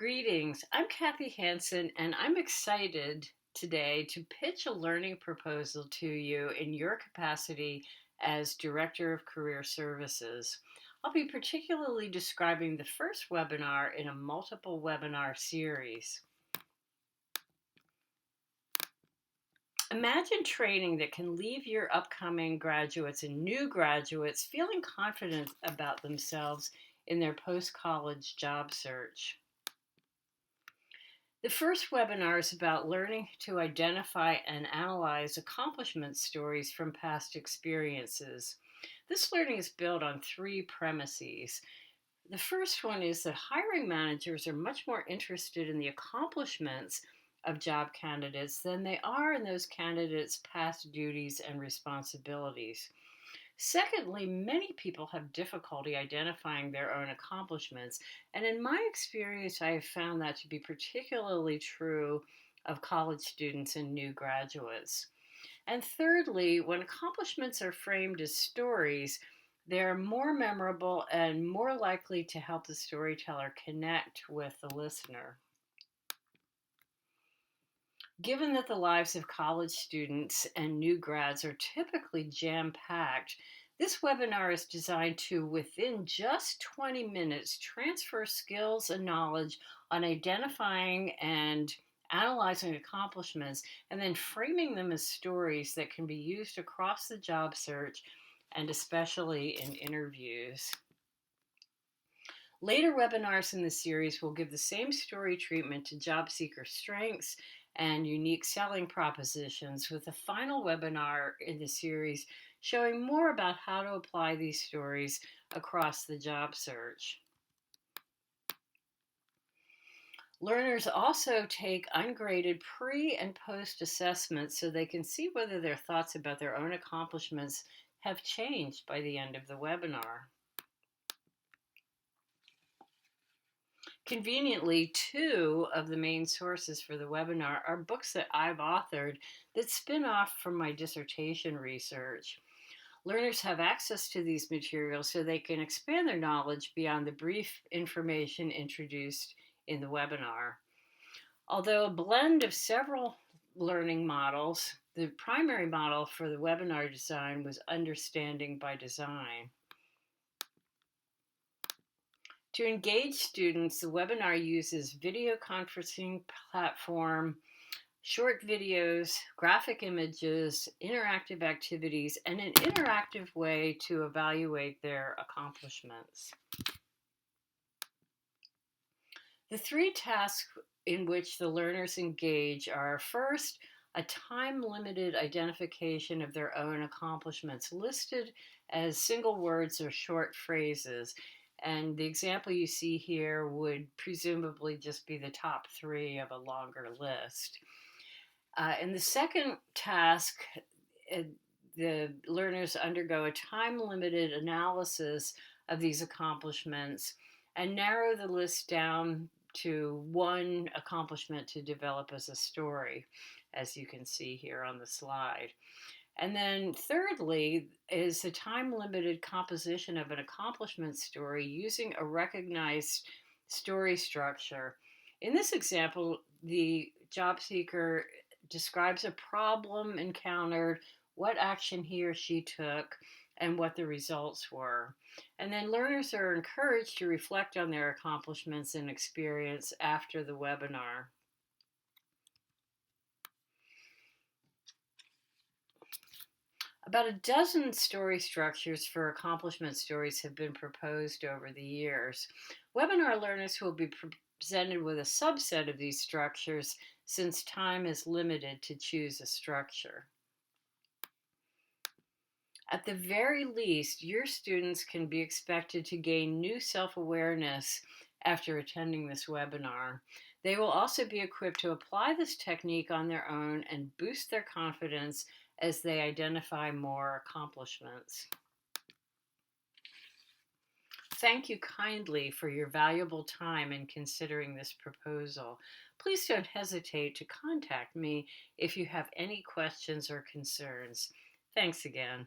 Greetings, I'm Kathy Hansen, and I'm excited today to pitch a learning proposal to you in your capacity as Director of Career Services. I'll be particularly describing the first webinar in a multiple webinar series. Imagine training that can leave your upcoming graduates and new graduates feeling confident about themselves in their post-college job search. The first webinar is about learning to identify and analyze accomplishment stories from past experiences. This learning is built on three premises. The first one is that hiring managers are much more interested in the accomplishments of job candidates than they are in those candidates' past duties and responsibilities. Secondly, many people have difficulty identifying their own accomplishments, and in my experience, I have found that to be particularly true of college students and new graduates. And thirdly, when accomplishments are framed as stories, they're more memorable and more likely to help the storyteller connect with the listener. Given that the lives of college students and new grads are typically jam-packed, this webinar is designed to, within just 20 minutes, transfer skills and knowledge on identifying and analyzing accomplishments, and then framing them as stories that can be used across the job search and especially in interviews. Later webinars in the series will give the same story treatment to job seeker strengths and unique selling propositions, with the final webinar in the series showing more about how to apply these stories across the job search. Learners also take ungraded pre- and post-assessments so they can see whether their thoughts about their own accomplishments have changed by the end of the webinar. Conveniently, two of the main sources for the webinar are books that I've authored that spin off from my dissertation research. Learners have access to these materials so they can expand their knowledge beyond the brief information introduced in the webinar. Although a blend of several learning models, the primary model for the webinar design was Understanding by Design. To engage students, the webinar uses video conferencing platform, short videos, graphic images, interactive activities, and an interactive way to evaluate their accomplishments. The three tasks in which the learners engage are: first, a time-limited identification of their own accomplishments listed as single words or short phrases. And the example you see here would presumably just be the top three of a longer list. In the second task, the learners undergo a time-limited analysis of these accomplishments and narrow the list down to one accomplishment to develop as a story, as you can see here on the slide. And then thirdly is the time-limited composition of an accomplishment story using a recognized story structure. In this example, the job seeker describes a problem encountered, what action he or she took, and what the results were. And then learners are encouraged to reflect on their accomplishments and experience after the webinar. About a dozen story structures for accomplishment stories have been proposed over the years. Webinar learners will be presented with a subset of these structures since time is limited to choose a structure. At the very least, your students can be expected to gain new self-awareness after attending this webinar. They will also be equipped to apply this technique on their own and boost their confidence as they identify more accomplishments. Thank you kindly for your valuable time in considering this proposal. Please don't hesitate to contact me if you have any questions or concerns. Thanks again.